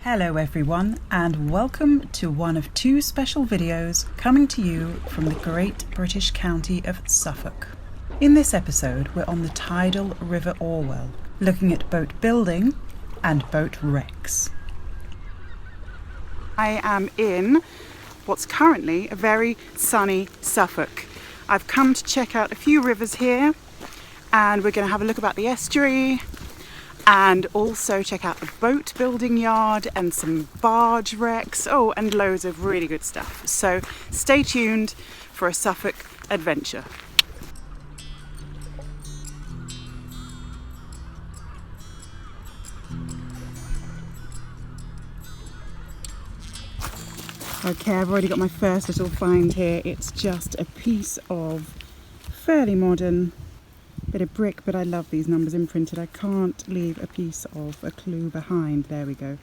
Hello everyone, and welcome to one of two special videos coming to you from the great British county of Suffolk. In this episode we're on the tidal River Orwell, looking at boat building and boat wrecks. I am in what's currently a very sunny Suffolk. I've come to check out a few rivers here, and we're going to have a look about the estuary and also check out the boat building yard and some barge wrecks, and loads of really good stuff. So stay tuned for a Suffolk adventure. Okay, I've already got my first little find here. It's just a piece of fairly modern bit of brick, but I love these numbers imprinted. I can't leave a piece of a clue behind. There we go.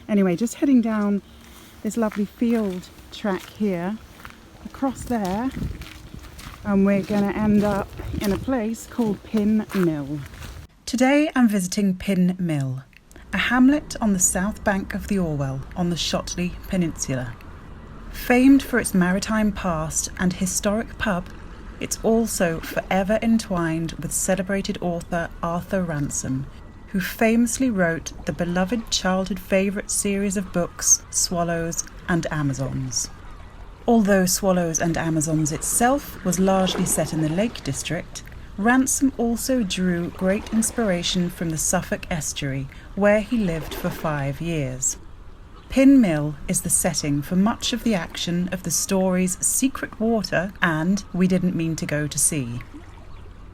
Anyway, just heading down this lovely field track here, across there, and we're going to end up in a place called Pin Mill. Today I'm visiting Pin Mill, a hamlet on the south bank of the Orwell on the Shotley Peninsula. Famed for its maritime past and historic pub, it's also forever entwined with celebrated author Arthur Ransome, who famously wrote the beloved childhood favourite series of books, Swallows and Amazons. Although Swallows and Amazons itself was largely set in the Lake District, Ransome also drew great inspiration from the Suffolk estuary, where he lived for 5 years. Pin Mill is the setting for much of the action of the stories Secret Water and We Didn't Mean to Go to Sea.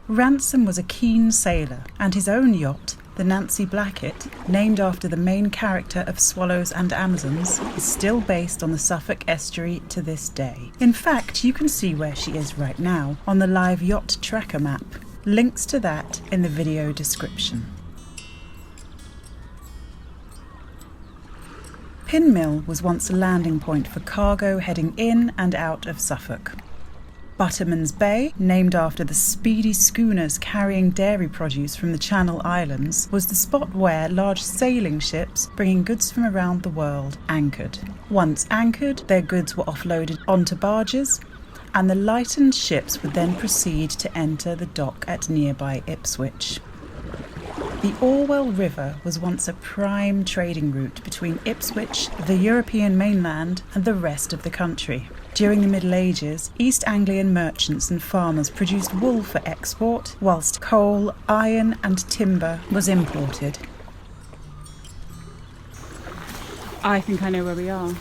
Ransome was a keen sailor, and his own yacht, the Nancy Blackett, named after the main character of Swallows and Amazons, is still based on the Suffolk estuary to this day. In fact, you can see where she is right now on the live yacht tracker map. Links to that in the video description. Pin Mill was once a landing point for cargo heading in and out of Suffolk. Butterman's Bay, named after the speedy schooners carrying dairy produce from the Channel Islands, was the spot where large sailing ships bringing goods from around the world anchored. Once anchored, their goods were offloaded onto barges, and the lightened ships would then proceed to enter the dock at nearby Ipswich. The Orwell River was once a prime trading route between Ipswich, the European mainland, and the rest of the country. During the Middle Ages, East Anglian merchants and farmers produced wool for export, whilst coal, iron and timber was imported. I think I know where we are.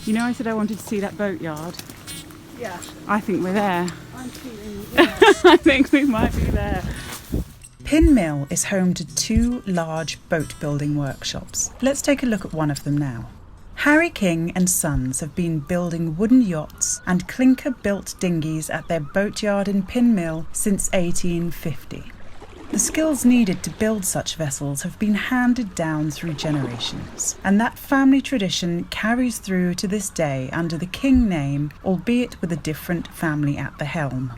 You know, I said I wanted to see that boatyard? Yeah. I think we're there. I'm feeling I think we might be there. Pin Mill is home to 2 large boat building workshops. Let's take a look at one of them now. Harry King and Sons have been building wooden yachts and clinker-built dinghies at their boatyard in Pin Mill since 1850. The skills needed to build such vessels have been handed down through generations, and that family tradition carries through to this day under the King name, albeit with a different family at the helm.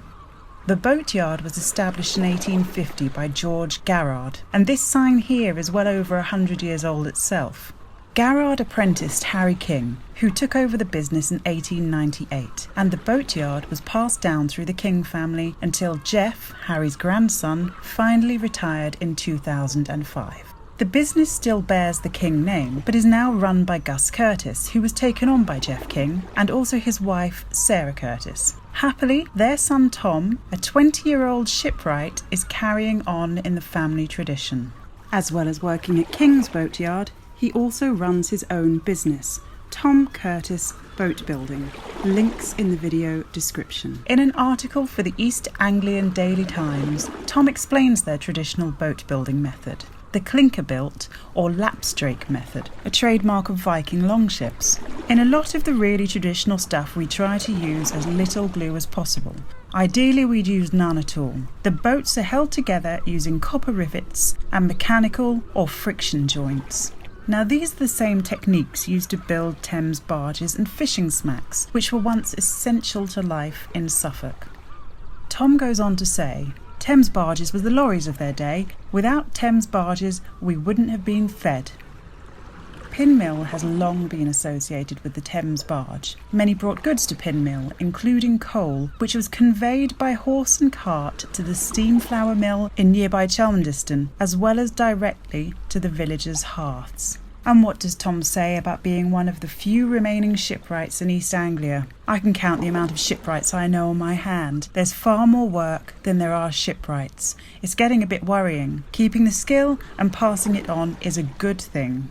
The boatyard was established in 1850 by George Garrard, and this sign here is well over 100 years old itself. Garrard apprenticed Harry King, who took over the business in 1898, and the boatyard was passed down through the King family until Jeff, Harry's grandson, finally retired in 2005. The business still bears the King name, but is now run by Gus Curtis, who was taken on by Jeff King, and also his wife, Sarah Curtis. Happily, their son Tom, a 20-year-old shipwright, is carrying on in the family tradition. As well as working at King's boatyard, he also runs his own business, Tom Curtis Boat Building. Links in the video description. In an article for the East Anglian Daily Times, Tom explains their traditional boat building method, the clinker built or lapstrake method, a trademark of Viking longships. In a lot of the really traditional stuff we try to use as little glue as possible. Ideally we'd use none at all. The boats are held together using copper rivets and mechanical or friction joints. Now these are the same techniques used to build Thames barges and fishing smacks, which were once essential to life in Suffolk. Tom goes on to say, Thames barges were the lorries of their day. Without Thames barges, we wouldn't have been fed. Pin Mill has long been associated with the Thames barge. Many brought goods to Pin Mill, including coal, which was conveyed by horse and cart to the steam flour mill in nearby Chelmsford, as well as directly to the villagers' hearths. And what does Tom say about being one of the few remaining shipwrights in East Anglia? I can count the amount of shipwrights I know on my hand. There's far more work than there are shipwrights. It's getting a bit worrying. Keeping the skill and passing it on is a good thing.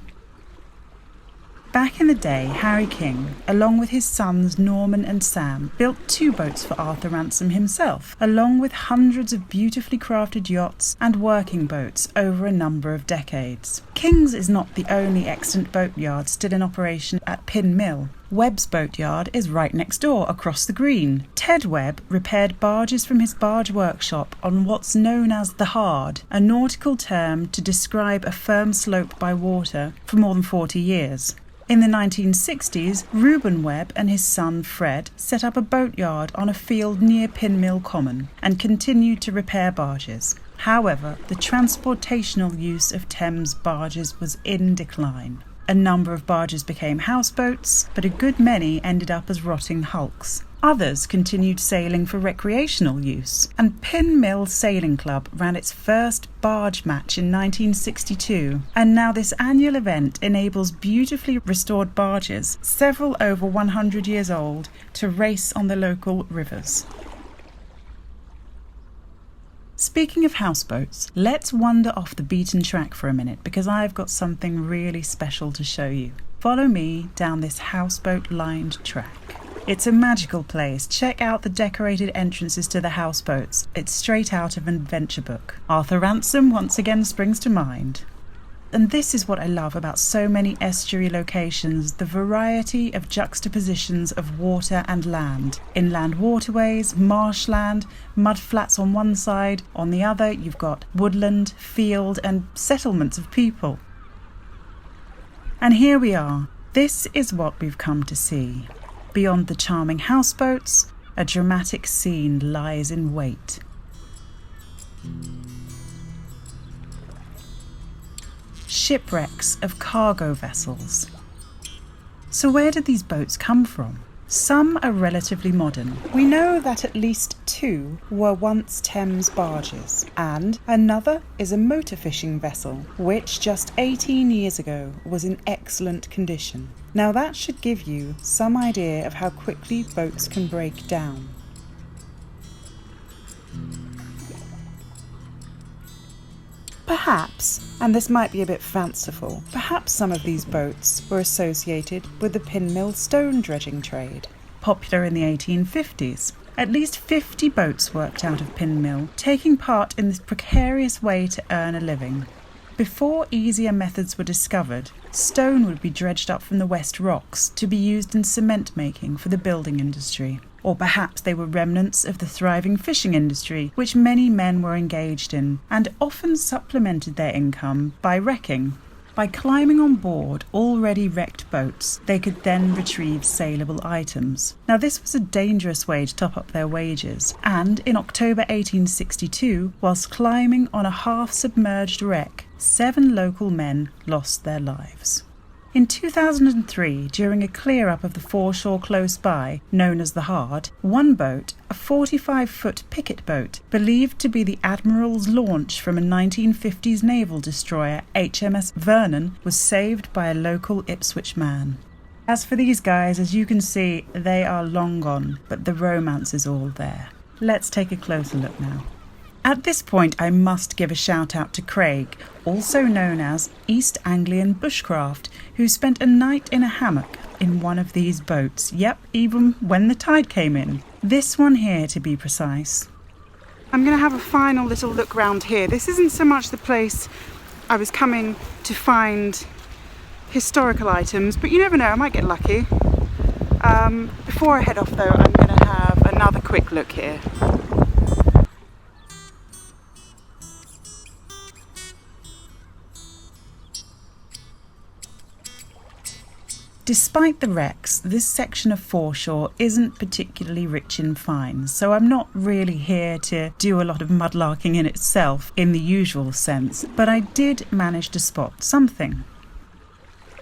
Back in the day, Harry King, along with his sons Norman and Sam, built 2 boats for Arthur Ransom himself, along with hundreds of beautifully crafted yachts and working boats over a number of decades. King's is not the only extant boatyard still in operation at Pin Mill. Webb's boatyard is right next door, across the green. Ted Webb repaired barges from his barge workshop on what's known as the Hard, a nautical term to describe a firm slope by water, for more than 40 years. In the 1960s, Reuben Webb and his son Fred set up a boatyard on a field near Pin Mill Common and continued to repair barges. However, the transportational use of Thames barges was in decline. A number of barges became houseboats, but a good many ended up as rotting hulks. Others continued sailing for recreational use, and Pin Mill Sailing Club ran its first barge match in 1962, and now this annual event enables beautifully restored barges, several over 100 years old, to race on the local rivers. Speaking of houseboats, let's wander off the beaten track for a minute because I've got something really special to show you. Follow me down this houseboat-lined track. It's a magical place. Check out the decorated entrances to the houseboats. It's straight out of an adventure book. Arthur Ransom once again springs to mind. And this is what I love about so many estuary locations, the variety of juxtapositions of water and land. Inland waterways, marshland, mudflats on one side, on the other you've got woodland, field and settlements of people. And here we are. This is what we've come to see. Beyond the charming houseboats, a dramatic scene lies in wait. Shipwrecks of cargo vessels. So where did these boats come from? Some are relatively modern. We know that at least 2 were once Thames barges, and another is a motor fishing vessel, which just 18 years ago was in excellent condition. Now that should give you some idea of how quickly boats can break down. Perhaps, and this might be a bit fanciful, perhaps some of these boats were associated with the Pin Mill stone dredging trade, popular in the 1850s. At least 50 boats worked out of Pin Mill, taking part in this precarious way to earn a living. Before easier methods were discovered, stone would be dredged up from the West Rocks to be used in cement making for the building industry. Or perhaps they were remnants of the thriving fishing industry, which many men were engaged in, and often supplemented their income by wrecking. By climbing on board already wrecked boats, they could then retrieve saleable items. Now this was a dangerous way to top up their wages, and in October 1862, whilst climbing on a half-submerged wreck, 7 local men lost their lives. In 2003, during a clear-up of the foreshore close by, known as the Hard, one boat, a 45-foot picket boat, believed to be the Admiral's launch from a 1950s naval destroyer, HMS Vernon, was saved by a local Ipswich man. As for these guys, as you can see, they are long gone, but the romance is all there. Let's take a closer look now. At this point, I must give a shout out to Craig, also known as East Anglian Bushcraft, who spent a night in a hammock in one of these boats. Yep, even when the tide came in. This one here, to be precise. I'm going to have a final little look round here. This isn't so much the place I was coming to find historical items, but you never know, I might get lucky. Before I head off though, I'm going to have another quick look here. Despite the wrecks, this section of foreshore isn't particularly rich in finds, so I'm not really here to do a lot of mudlarking in itself in the usual sense, but I did manage to spot something.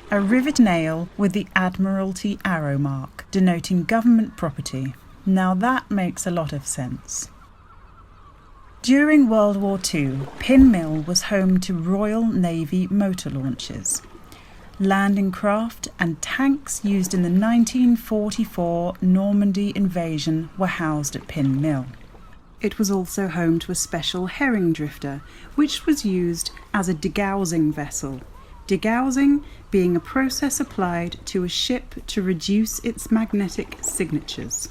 a rivet nail with the Admiralty arrow mark, denoting government property. Now that makes a lot of sense. During World War II, Pin Mill was home to Royal Navy motor launches. Landing craft and tanks used in the 1944 Normandy invasion were housed at Pin Mill. It was also home to a special herring drifter, which was used as a degaussing vessel. Degaussing being a process applied to a ship to reduce its magnetic signatures.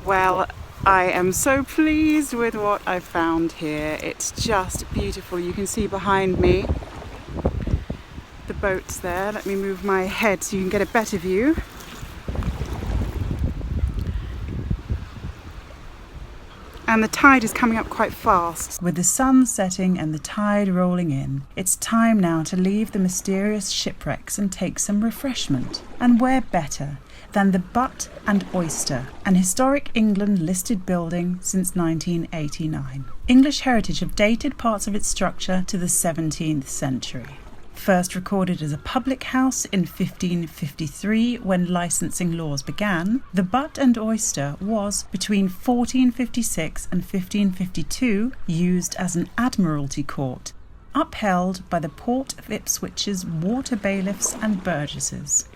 Well, I am so pleased with what I found here. It's just beautiful. You can see behind me the boats there. Let me move my head so you can get a better view. And the tide is coming up quite fast. With the sun setting and the tide rolling in, it's time now to leave the mysterious shipwrecks and take some refreshment. And where better than the Butt and Oyster, an historic England listed building since 1989. English heritage have dated parts of its structure to the 17th century. First recorded as a public house in 1553 when licensing laws began, the Butt and Oyster was, between 1456 and 1552, used as an Admiralty court, upheld by the Port of Ipswich's water bailiffs and burgesses.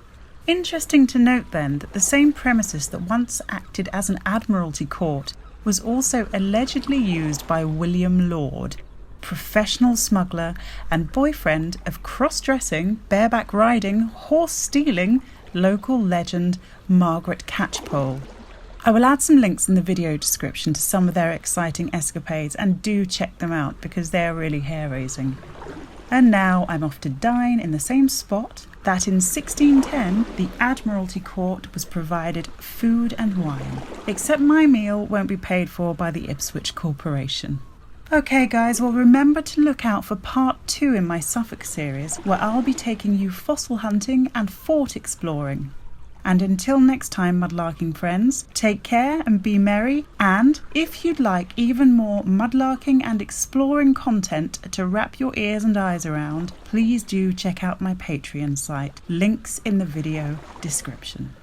Interesting to note then that the same premises that once acted as an Admiralty court was also allegedly used by William Lord, professional smuggler and boyfriend of cross-dressing, bareback riding, horse-stealing local legend Margaret Catchpole. I will add some links in the video description to some of their exciting escapades, and do check them out because they're really hair-raising. And now I'm off to dine in the same spot that in 1610 the Admiralty Court was provided food and wine, except my meal won't be paid for by the Ipswich Corporation. Okay guys, well remember to look out for part 2 in my Suffolk series, where I'll be taking you fossil hunting and fort exploring. And until next time, Mudlarking friends, take care and be merry, and if you'd like even more mudlarking and exploring content to wrap your ears and eyes around, please do check out my Patreon site, links in the video description.